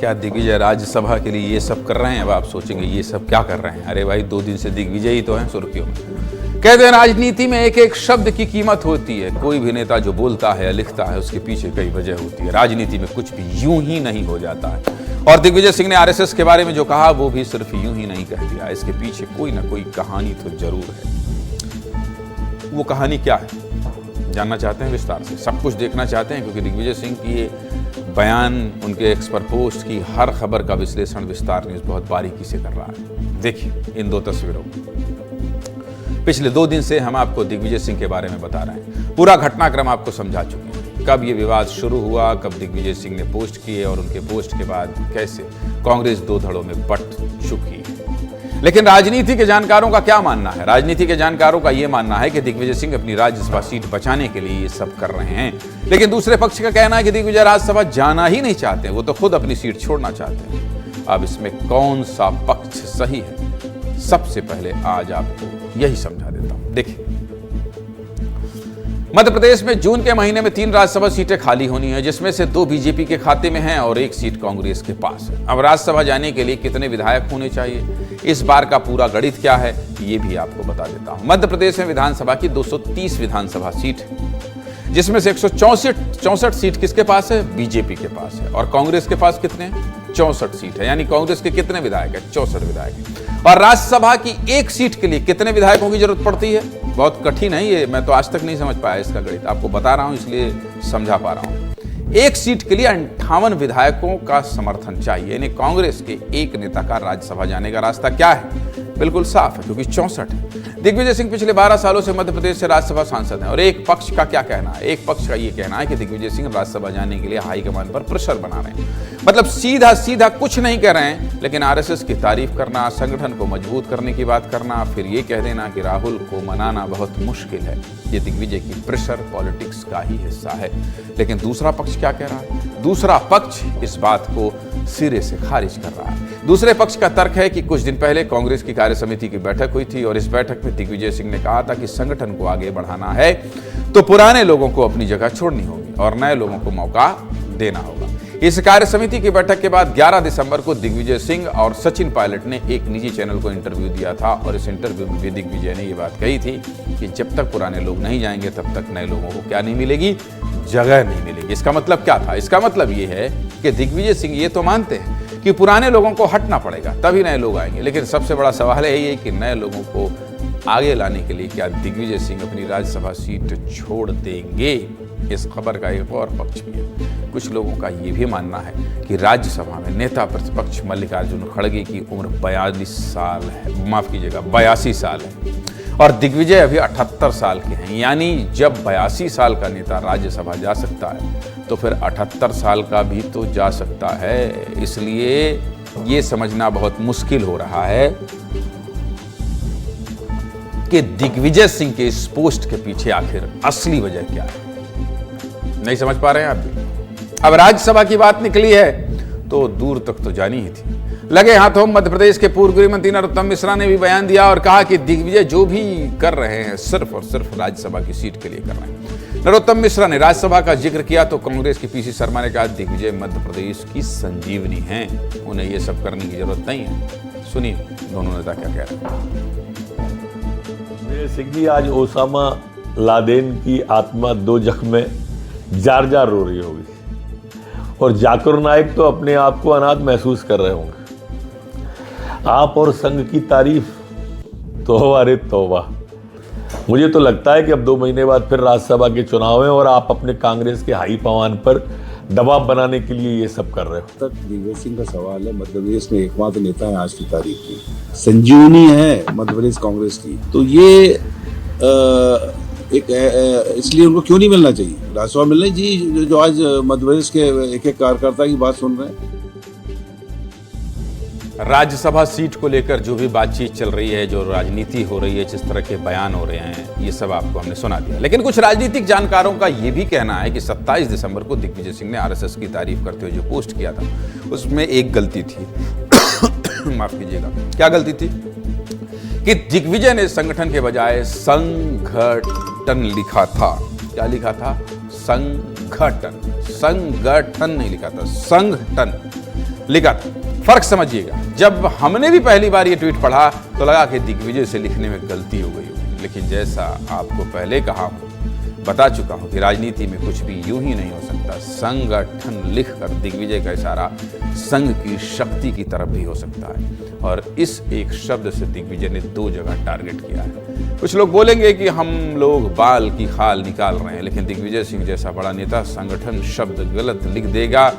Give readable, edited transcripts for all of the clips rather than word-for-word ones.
क्या दिग्विजय राज्यसभा के लिए ये सब कर रहे हैं? अब आप सोचेंगे ये सब क्या कर रहे हैं? अरे भाई 2 दिन से दिग्विजय ही तो हैं सुर्खियों में। कहते हैं राजनीति में एक एक शब्द की कीमत होती है। कोई भी नेता जो बोलता है या लिखता है उसके पीछे कई वजह होती है। राजनीति में कुछ भी यूं ही नहीं हो जाता है। और दिग्विजय सिंह ने आरएसएस के बारे में जो कहा वो भी सिर्फ यूं ही नहीं कह दिया। इसके पीछे कोई ना कोई कहानी तो जरूर है। वो कहानी क्या है जानना चाहते हैं विस्तार से, सब कुछ देखना चाहते हैं, क्योंकि दिग्विजय सिंह की ये बयान, उनके एक्स पर पोस्ट की हर खबर का विश्लेषण विस्तार न्यूज बहुत बारीकी से कर रहा है। देखिए इन 2 तस्वीरों को। पिछले 2 दिन से हम आपको दिग्विजय सिंह के बारे में बता रहे हैं। पूरा घटनाक्रम आपको समझा चुके हैं। कब ये विवाद शुरू हुआ, कब दिग्विजय सिंह ने पोस्ट किए और उनके पोस्ट के बाद कैसे कांग्रेस 2 धड़ों में बंट चुकी है। लेकिन राजनीति के जानकारों का क्या मानना है? राजनीति के जानकारों का यह मानना है कि दिग्विजय सिंह अपनी राज्यसभा सीट बचाने के लिए ये सब कर रहे हैं। लेकिन दूसरे पक्ष का कहना है कि दिग्विजय राज्यसभा जाना ही नहीं चाहते, वो तो खुद अपनी सीट छोड़ना चाहते हैं। अब इसमें कौन सा पक्ष सही है, सबसे पहले आज आपको यही समझा देता हूं। देखिए, मध्य प्रदेश में जून के महीने में 3 राज्यसभा सीटें खाली होनी है, जिसमें से 2 बीजेपी के खाते में हैं और 1 सीट कांग्रेस के पास है। अब राज्यसभा जाने के लिए कितने विधायक होने चाहिए, इस बार का पूरा गणित क्या है, ये भी आपको बता देता हूं। मध्य प्रदेश में विधानसभा की 230 विधानसभा सीट है, जिसमें से 164 सीट किसके पास है? बीजेपी के पास है। और कांग्रेस के पास कितने हैं? 64 सीट है। यानी कांग्रेस के कितने विधायक है? 64 विधायक है। और राज्यसभा की 1 सीट के लिए कितने विधायकों की जरूरत पड़ती है? बहुत कठिन है ये, मैं तो आज तक नहीं समझ पाया इसका गणित। आपको बता रहा हूं इसलिए समझा पा रहा हूं। 1 सीट के लिए 58 विधायकों का समर्थन चाहिए। यानी कांग्रेस के 1 नेता का राज्यसभा जाने का रास्ता क्या है? बिल्कुल साफ है, क्योंकि 64 है। दिग्विजय सिंह पिछले 12 सालों से मध्य प्रदेश से राज्यसभा सांसद हैं। और एक पक्ष का क्या कहना है? एक पक्ष का ये कहना है कि दिग्विजय सिंह राज्यसभा जाने के लिए हाईकमान पर प्रेशर बना रहे हैं। मतलब सीधा सीधा कुछ नहीं कह रहे हैं, लेकिन आरएसएस की तारीफ करना, संगठन को मजबूत करने की बात करना, फिर ये कह देना कि राहुल को मनाना बहुत मुश्किल है। ये दिग्विजय की प्रेशर पॉलिटिक्स का ही हिस्सा है। लेकिन दूसरा पक्ष क्या कह रहा है? दूसरा पक्ष इस बात को सिरे से खारिज कर रहा है। दूसरे पक्ष का तर्क है कि कुछ दिन पहले कांग्रेस की कार्य समिति की बैठक हुई थी और इस बैठक में दिग्विजय सिंह ने कहा था कि संगठन को आगे बढ़ाना है तो पुराने लोगों को अपनी जगह छोड़नी होगी और नए लोगों को मौका देना होगा। इस कार्य समिति की बैठक के बाद 11 दिसंबर को दिग्विजय सिंह और सचिन पायलट ने एक निजी चैनल को इंटरव्यू दिया था और इस इंटरव्यू में भी दिग्विजय ने यह बात कही थी कि जब तक पुराने लोग नहीं जाएंगे तब तक नए लोगों को क्या नहीं मिलेगी? जगह नहीं मिलेगी। इसका मतलब क्या था? इसका मतलब ये है कि दिग्विजय सिंह ये तो मानते हैं कि पुराने लोगों को हटना पड़ेगा तभी नए लोग आएंगे, लेकिन सबसे बड़ा सवाल है ये कि नए लोगों को आगे लाने के लिए क्या दिग्विजय सिंह अपनी राज्यसभा सीट छोड़ देंगे? इस खबर का एक और पक्ष भी है। कुछ लोगों का ये भी मानना है कि राज्यसभा में नेता प्रतिपक्ष मल्लिकार्जुन खड़गे की उम्र 82 साल है, माफ कीजिएगा 82 साल है और दिग्विजय अभी 78 साल के हैं। यानी जब 82 साल का नेता राज्यसभा जा सकता है तो फिर 78 साल का भी तो जा सकता है। इसलिए ये समझना बहुत मुश्किल हो रहा है कि दिग्विजय सिंह के इस पोस्ट के पीछे आखिर असली वजह क्या है। नहीं समझ पा रहे हैं आप भी? अब राज्यसभा की बात निकली है तो दूर तक तो जानी ही थी। लगे हाथों मध्य प्रदेश के पूर्व गृह मंत्री नरोत्तम मिश्रा ने भी बयान दिया और कहा कि दिग्विजय जो भी कर रहे हैं सिर्फ और सिर्फ राज्यसभा की सीट के लिए कर रहे हैं। नरोत्तम मिश्रा ने राज्यसभा का जिक्र किया तो कांग्रेस की पीसी शर्मा ने कहा दिग्विजय मध्य प्रदेश की संजीवनी हैं, उन्हें ये सब करने की जरूरत नहीं है। सुनिए दोनों नेता क्या कह रहे हैं। सिंह जी, आज ओसामा लादेन की आत्मा 2 जख्म में जार जार रो रही होगी और जाकिर नाइक तो अपने आप को अनाथ महसूस कर रहे होंगे। आप और संघ की तारीफ, तौबा रे तौबा। मुझे तो लगता है कि अब 2 महीने बाद फिर राज्यसभा के चुनाव हैं और आप अपने कांग्रेस के हाई कमान पर दबाव बनाने के लिए ये सब कर रहे हो। तक दिग्विजय सिंह का सवाल है, मध्य प्रदेश में एकमात्र नेता है आज की तारीख की, संजीवनी है मध्य प्रदेश कांग्रेस की, तो ये इसलिए उनको क्यों नहीं मिलना चाहिए? राज्यसभा मिलना चाहिए जो आज मध्य प्रदेश के एक एक कार्यकर्ता की बात सुन रहे हैं। राज्यसभा सीट को लेकर जो भी बातचीत चल रही है, जो राजनीति हो रही है, जिस तरह के बयान हो रहे हैं, ये सब आपको हमने सुना दिया। लेकिन कुछ राजनीतिक जानकारों का ये भी कहना है कि 27 दिसंबर को दिग्विजय सिंह ने आरएसएस की तारीफ करते हुए जो पोस्ट किया था उसमें एक गलती थी। माफ कीजिएगा, क्या गलती थी? कि दिग्विजय ने संगठन के बजाय संगठन लिखा था। क्या लिखा था? संगठन। संगठन नहीं लिखा था, संगठन। लिखा था। फर्क समझिएगा, जब हमने भी पहली बार ये ट्वीट पढ़ा तो लगा कि दिग्विजय से लिखने में गलती हो गई होगी, लेकिन जैसा आपको पहले कहा हूं, बता चुका हूं कि राजनीति में कुछ भी यूं ही नहीं हो सकता। संगठन लिखकर दिग्विजय का इशारा संघ की शक्ति की तरफ भी हो सकता है, और इस एक शब्द से दिग्विजय ने 2 जगह टारगेट किया है। कुछ लोग बोलेंगे कि हम लोग बाल की खाल निकाल रहे हैं, लेकिन दिग्विजय सिंह जैसा बड़ा नेता संगठन शब्द गलत लिख देगा,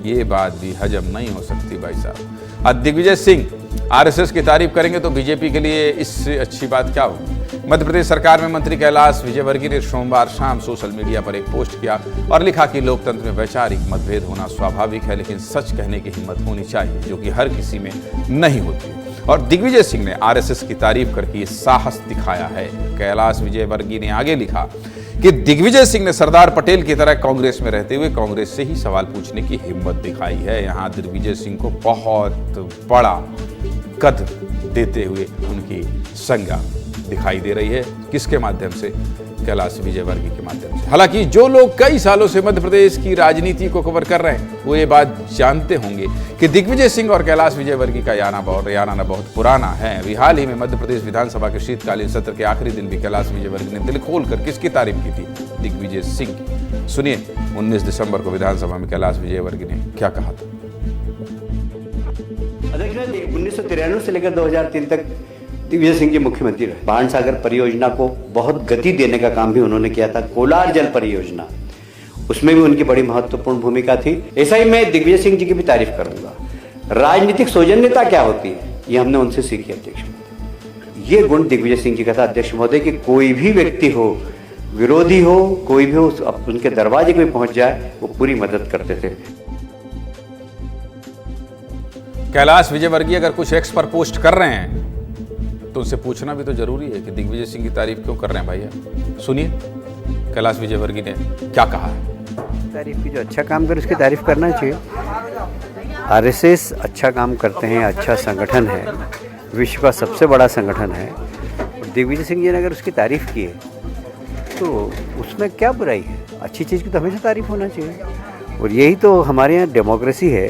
ये बात भी हजम नहीं हो सकती भाई साहब। अब दिग्विजय सिंह आरएसएस की तारीफ करेंगे तो बीजेपी के लिए इससे अच्छी बात क्या होगी। मध्य प्रदेश सरकार में मंत्री कैलाश विजयवर्गीय ने सोमवार शाम सोशल मीडिया पर एक पोस्ट किया और लिखा कि लोकतंत्र में वैचारिक मतभेद होना स्वाभाविक है, लेकिन सच कहने की हिम्मत होनी चाहिए, जो कि हर किसी में नहीं होती। और दिग्विजय सिंह ने आरएसएस की तारीफ करके साहस दिखाया है। कैलाश विजयवर्गीय ने आगे लिखा कि दिग्विजय सिंह ने सरदार पटेल की तरह कांग्रेस में रहते हुए कांग्रेस से ही सवाल पूछने की हिम्मत दिखाई है। यहाँ दिग्विजय सिंह को बहुत बड़ा कद देते हुए उनकी संज्ञा दिखाई दे रही है। किसके माध्यम से? कैलाश विजयवर्गीय के माध्यम से। हालांकि जो लोग कई सालों से मध्य प्रदेश की राजनीति को कवर कर रहे हैं वो ये बात जानते होंगे कि दिग्विजय सिंह और कैलाश विजयवर्गीय का याना बहुत पुराना है। अभी हाल ही में मध्य प्रदेश विधानसभा के शीतकालीन सत्र के आखिरी दिन भी कैलाश विजयवर्गीय ने दिल खोलकर किसकी तारीफ की थी? दिग्विजय सिंह की। सुनिए 19 दिसंबर को विधानसभा में कैलाश विजयवर्गीय ने क्या कहा था। अध्यक्ष, 1993 से लेकर 2003 तक दिग्विजय सिंह जी मुख्यमंत्री रहे। बाण सागर परियोजना को बहुत गति देने का काम भी उन्होंने किया था। कोलार जल परियोजना, उसमें भी उनकी बड़ी महत्वपूर्ण भूमिका थी। ऐसा ही मैं दिग्विजय सिंह जी की भी तारीफ करूंगा। राजनीतिक सौजन्यता क्या होती है, ये हमने उनसे सीखी अध्यक्ष महोदय। ये गुण दिग्विजय सिंह जी का था अध्यक्ष महोदय कि कोई भी व्यक्ति हो, विरोधी हो, कोई भी हो, उनके दरवाजे पे पहुंच जाए वो पूरी मदद करते थे। कैलाश विजयवर्गीय अगर कुछ एक्स पर पोस्ट कर रहे हैं तो उनसे पूछना भी तो जरूरी है कि दिग्विजय सिंह की तारीफ क्यों कर रहे हैं भैया। सुनिए कैलाश विजयवर्गीय ने क्या कहा है। तारीफ की, जो अच्छा काम करे उसकी तारीफ करना चाहिए। आरएसएस अच्छा काम करते हैं, अच्छा संगठन है, विश्व का सबसे बड़ा संगठन है। दिग्विजय सिंह जी ने अगर उसकी तारीफ की है तो उसमें क्या बुराई है? अच्छी चीज़ की तो हमेशा तारीफ होना चाहिए। और यही तो हमारे यहाँ डेमोक्रेसी है।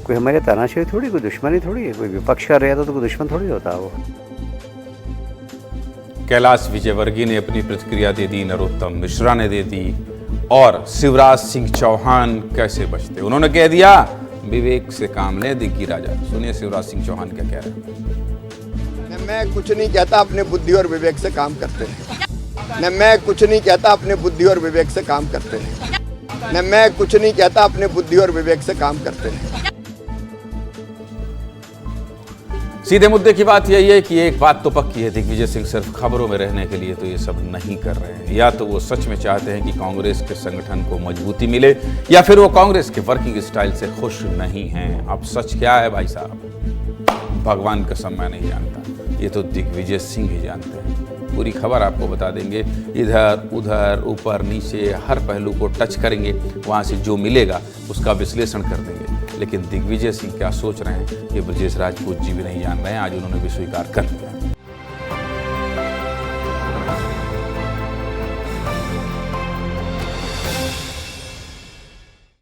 कोई हमारे तानाशाही थोड़ी, कोई दुश्मनी थोड़ी है। कोई विपक्ष कर रहा था तो कोई दुश्मन थोड़ी होता वो। कैलाश विजयवर्गीय ने अपनी प्रतिक्रिया दे दी, नरोत्तम मिश्रा ने दे दी, और शिवराज सिंह चौहान कैसे बचते? उन्होंने कह दिया विवेक से काम ले दिग्गी राजा। सुनिए शिवराज सिंह चौहान क्या कह रहे हैं। मैं कुछ नहीं कहता, अपने बुद्धि और विवेक से काम करते हैं। मैं कुछ नहीं कहता, अपने बुद्धि और विवेक से काम करते हैं। मैं कुछ नहीं कहता, अपने बुद्धि और विवेक से काम करते हैं। सीधे मुद्दे की बात यही है कि एक बात तो पक्की है, दिग्विजय सिंह सिर्फ खबरों में रहने के लिए तो ये सब नहीं कर रहे हैं। या तो वो सच में चाहते हैं कि कांग्रेस के संगठन को मजबूती मिले, या फिर वो कांग्रेस के वर्किंग स्टाइल से खुश नहीं हैं। अब सच क्या है भाई साहब, भगवान कसम मैं नहीं जानता, ये तो दिग्विजय सिंह ही जानते हैं। पूरी खबर आपको बता देंगे, इधर उधर ऊपर नीचे हर पहलू को टच करेंगे, वहाँ से जो मिलेगा उसका विश्लेषण कर देंगे। लेकिन दिग्विजय सिंह क्या सोच रहे हैं ये ब्रजेश राजपूत जी भी नहीं जान रहे हैं। आज उन्होंने भी स्वीकार कर लिया।